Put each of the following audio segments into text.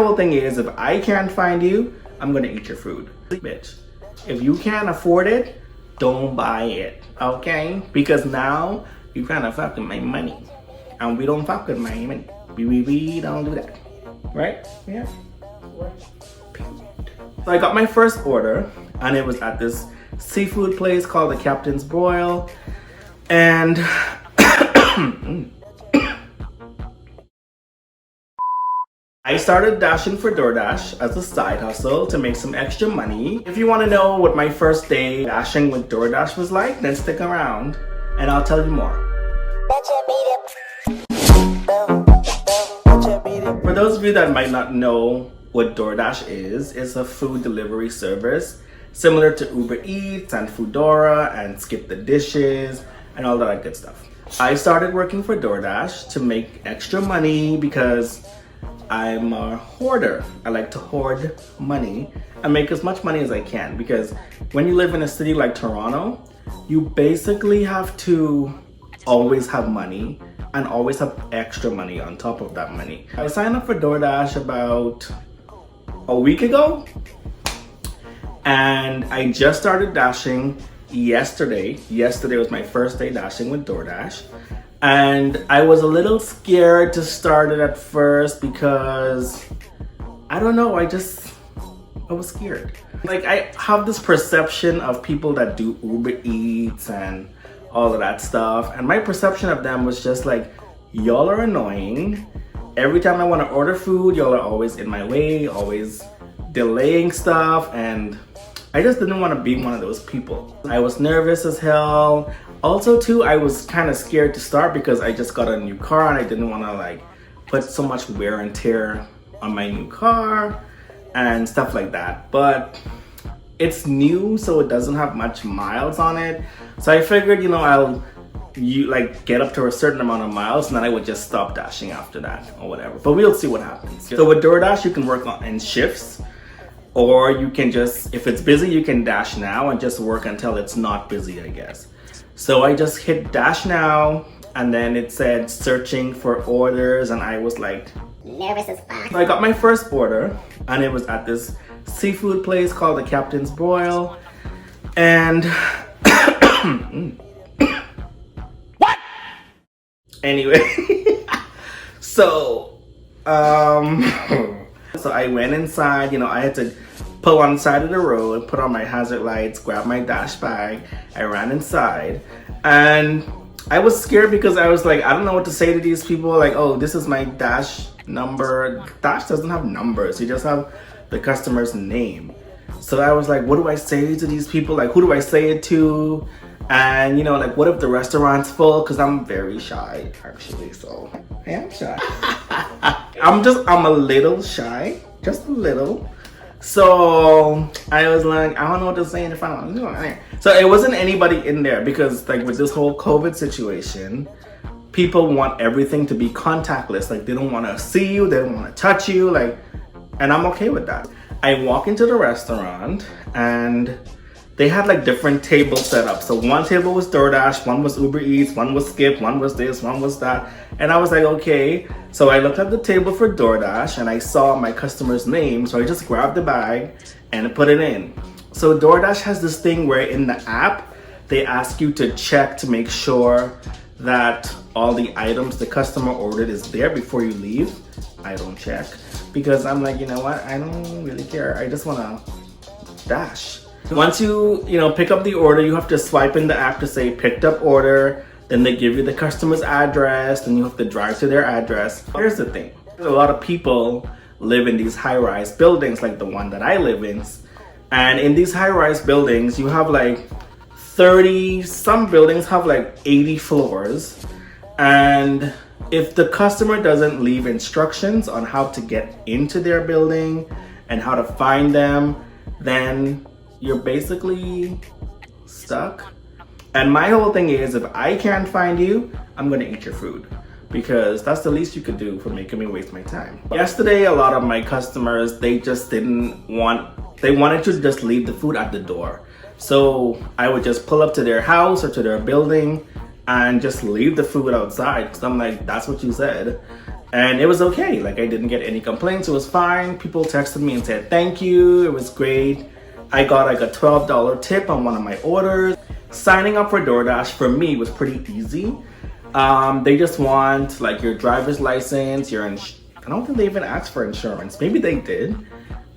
whole thing is, if I can't find you, I'm gonna eat your food. Bitch, if you can't afford it, don't buy it, okay? Because now you kind of fucking my money. And we don't fuck with my money. We don't do that, right? Yeah. So I got my first order, and it was at this seafood place called the Captain's Broil. And I started dashing for DoorDash as a side hustle to make some extra money. If you want to know what my first day dashing with DoorDash was like, then stick around and I'll tell you more. For those of you that might not know what DoorDash is, it's a food delivery service similar to Uber Eats and Foodora and Skip the Dishes and all that good stuff. I started working for DoorDash to make extra money because I'm a hoarder. I like to hoard money and make as much money as I can, because when you live in a city like Toronto, you basically have to always have money and always have extra money on top of that money. I signed up for DoorDash about a week ago, and I just started dashing yesterday. Yesterday was my first day dashing with DoorDash. And I was a little scared to start it at first because, I don't know, I was scared. Like, I have this perception of people that do Uber Eats and all of that stuff. And my perception of them was just like, y'all are annoying. Every time I want to order food, y'all are always in my way, always delaying stuff. And I just didn't want to be one of those people. I was nervous as hell. Also too, I was kind of scared to start because I just got a new car and I didn't want to like put so much wear and tear on my new car and stuff like that. But it's new, so it doesn't have much miles on it. So I figured, you know, I'll get up to a certain amount of miles and then I would just stop dashing after that or whatever. But we'll see what happens. So with DoorDash, you can work in shifts, or you can just, if it's busy, you can dash now and just work until it's not busy, I guess. So I just hit dash now, and then it said searching for orders, and I was like nervous as fuck. So I got my first order, and it was at this seafood place called the Captain's Broil. And what? Anyway, so I went inside. You know, I had to pull on the side of the road, put on my hazard lights, grab my dash bag. I ran inside, and I was scared because I was like, I don't know what to say to these people. Like, oh, this is my dash number. Dash doesn't have numbers. You just have the customer's name. So I was like, what do I say to these people? Like, who do I say it to? And, you know, like, what if the restaurant's full? Because I'm very shy, actually. So I am shy. I'm a little shy, just a little. So I was like, I don't know what to say in front of them. So it wasn't anybody in there because, like, with this whole COVID situation, people want everything to be contactless. Like, they don't want to see you, they don't want to touch you, like, and I'm okay with that. I walk into the restaurant and they had like different tables set up. So one table was DoorDash, one was Uber Eats, one was Skip, one was this, one was that. And I was like, okay. So I looked at the table for DoorDash and I saw my customer's name. So I just grabbed the bag and put it in. So DoorDash has this thing where in the app, they ask you to check to make sure that all the items the customer ordered is there before you leave. I don't check because I'm like, you know what? I don't really care. I just want to dash. Once you pick up the order, you have to swipe in the app to say picked up order. Then they give you the customer's address, and you have to drive to their address. Here's the thing. A lot of people live in these high-rise buildings like the one that I live in. And in these high-rise buildings, you have like 30, some buildings have like 80 floors. And if the customer doesn't leave instructions on how to get into their building and how to find them, then you're basically stuck. And my whole thing is, if I can't find you, I'm gonna eat your food, because that's the least you could do for making me waste my time. Yesterday, a lot of my customers, they wanted to just leave the food at the door. So I would just pull up to their house or to their building and just leave the food outside, because I'm like, that's what you said. And it was okay. Like, I didn't get any complaints. It was fine. People texted me and said thank you. It was great. I got like a $12 tip on one of my orders. Signing up for DoorDash for me was pretty easy. They just want like your driver's license, I don't think they even asked for insurance. Maybe they did.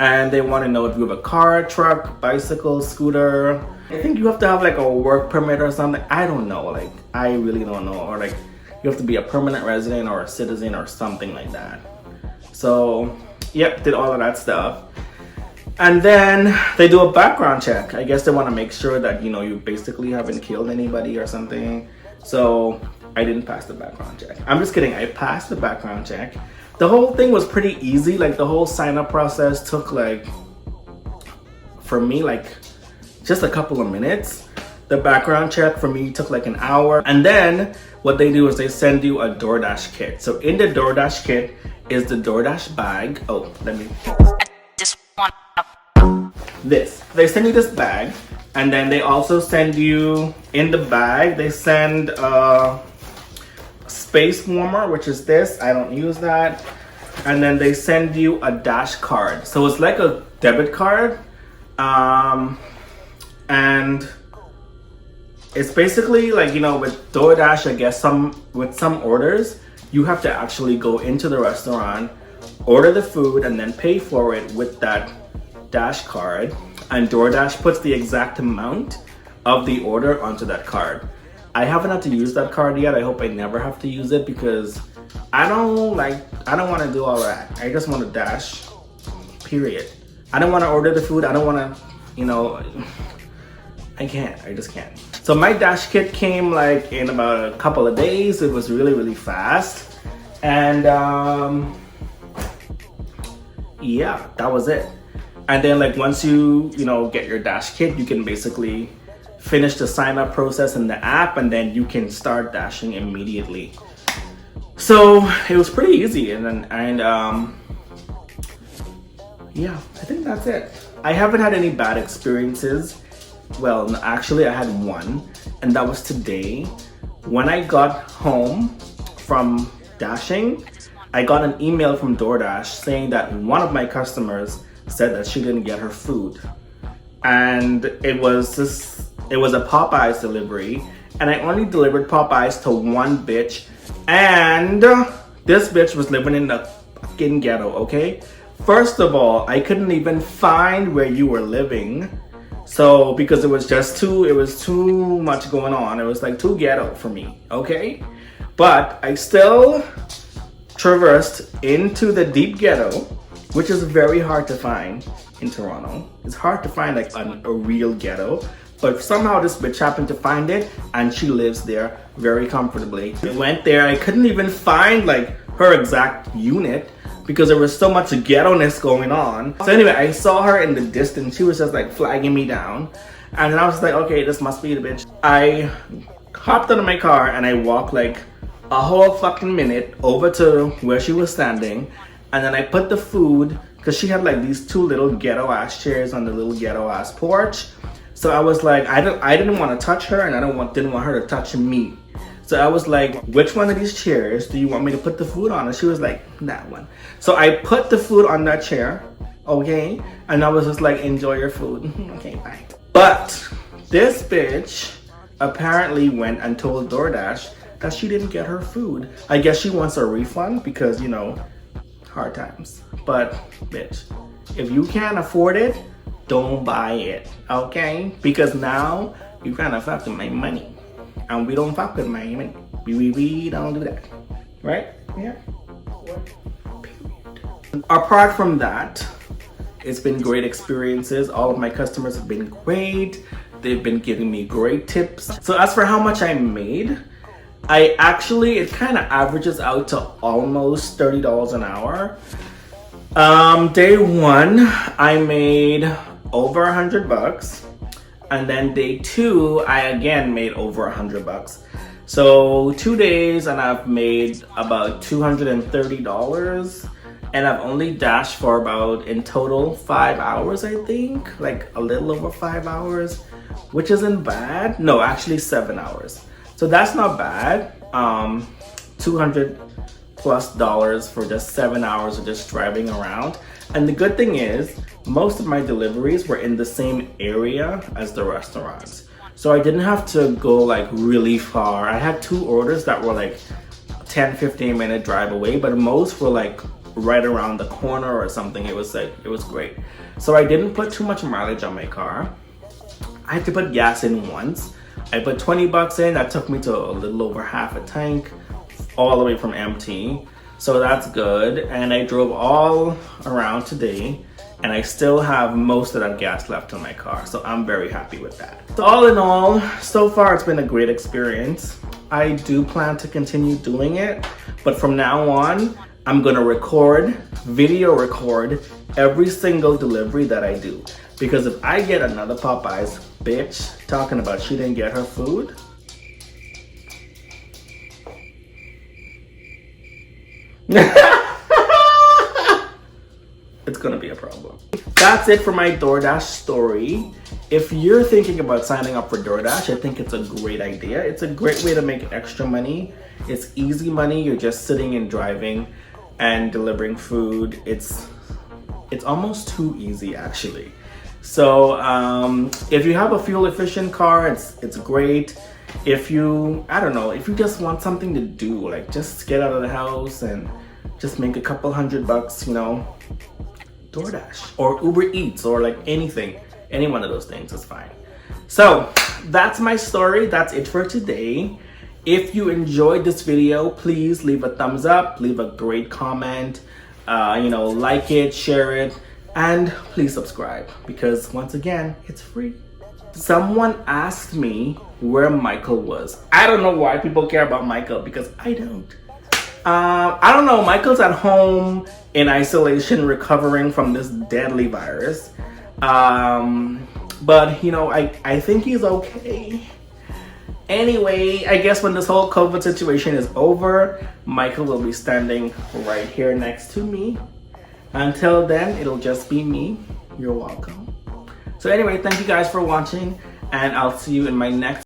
And they want to know if you have a car, truck, bicycle, scooter. I think you have to have like a work permit or something. I don't know. Like, I really don't know. Or like, you have to be a permanent resident or a citizen or something like that. So, yep, did all of that stuff. And then they do a background check. I guess they want to make sure that, you know, you basically haven't killed anybody or something. So I didn't pass the background check. I'm just kidding. I passed the background check. The whole thing was pretty easy. Like, the whole sign up process took like, for me, like just a couple of minutes. The background check for me took like an hour. And then what they do is they send you a DoorDash kit. So in the DoorDash kit is the DoorDash bag. Oh, let me. This. They send you this bag. And then they also send you, in the bag, they send a space warmer, which is this. I don't use that. And then they send you a Dash card. So it's like a debit card. And it's basically like, you know, with DoorDash, I guess with some orders, you have to actually go into the restaurant, order the food, and then pay for it with that Dash card. And DoorDash puts the exact amount of the order onto that card. I haven't had to use that card yet. I hope I never have to use it because I don't want to do all that. I just want to Dash, period. I don't want to order the food. I don't want to, you know, I just can't. So my Dash kit came like in about a couple of days. It was really, really fast. And yeah, that was it. And then like once you know, get your Dash kit, you can basically finish the sign up process in the app and then you can start dashing immediately. So it was pretty easy. And yeah, I think that's it. I haven't had any bad experiences. Well, no, actually I had one, and that was today. When I got home from dashing, I got an email from DoorDash saying that one of my customers said that she didn't get her food. And it was a Popeyes delivery, and I only delivered Popeyes to one bitch, and this bitch was living in the fucking ghetto, okay? First of all, I couldn't even find where you were living. So, because it was too much going on. It was like too ghetto for me, okay? But I still traversed into the deep ghetto, which is very hard to find in Toronto. It's hard to find like a real ghetto, but somehow this bitch happened to find it and she lives there very comfortably. I went there, I couldn't even find like her exact unit because there was so much ghetto-ness going on. So anyway, I saw her in the distance. She was just like flagging me down. And then I was like, okay, this must be the bitch. I hopped out of my car and I walked like a whole fucking minute over to where she was standing. And then I put the food, because she had like these two little ghetto-ass chairs on the little ghetto-ass porch. So I was like, I didn't want to touch her and I didn't want her to touch me. So I was like, which one of these chairs do you want me to put the food on? And she was like, that one. So I put the food on that chair, okay? And I was just like, enjoy your food. Okay, bye. But this bitch apparently went and told DoorDash that she didn't get her food. I guess she wants a refund because, you know, hard times. But bitch, if you can't afford it, don't buy it, okay? Because now you're gonna fuck with my money. And we don't fuck with my money. We don't do that. Right? Yeah. Apart from that, it's been great experiences. All of my customers have been great. They've been giving me great tips. So as for how much I made, it kind of averages out to almost $30 an hour. Day one, I made over $100. And then day two, I again made over $100. So 2 days and I've made about $230. And I've only dashed for about, in total, 5 hours, I think. Like a little over 5 hours, which isn't bad. No, actually 7 hours. So that's not bad. $230 plus dollars for just 7 hours of just driving around. And the good thing is, most of my deliveries were in the same area as the restaurants. So I didn't have to go like really far. I had 2 orders that were like 10-15 minute drive away, but most were like right around the corner or something. It was great. So I didn't put too much mileage on my car. I had to put gas in once. I put 20 bucks in. That took me to a little over half a tank, all the way from empty. So that's good. And I drove all around today, and I still have most of that gas left in my car. So I'm very happy with that. So all in all, so far it's been a great experience. I do plan to continue doing it, but from now on, I'm gonna video record every single delivery that I do. Because if I get another Popeyes bitch talking about she didn't get her food, it's gonna be a problem. That's it for my DoorDash story. If you're thinking about signing up for DoorDash, I think it's a great idea. It's a great way to make extra money. It's easy money. You're just sitting and driving and delivering food. It's almost too easy, actually. So if you have a fuel efficient car, it's great. If you, I don't know, if you just want something to do, like just get out of the house and just make a couple $100, you know, DoorDash or Uber Eats or like anything, any one of those things is fine. So that's my story. That's it for today. If you enjoyed this video, please leave a thumbs up, leave a great comment, you know, like it, share it, and please subscribe because once again, it's free. Someone asked me where Michael was. I don't know why people care about Michael because I don't. I don't know, Michael's at home in isolation recovering from this deadly virus. But you know, I think he's okay. Anyway, I guess when this whole COVID situation is over, Michael will be standing right here next to me. Until then, it'll just be me. You're welcome. So anyway, thank you guys for watching, and I'll see you in my next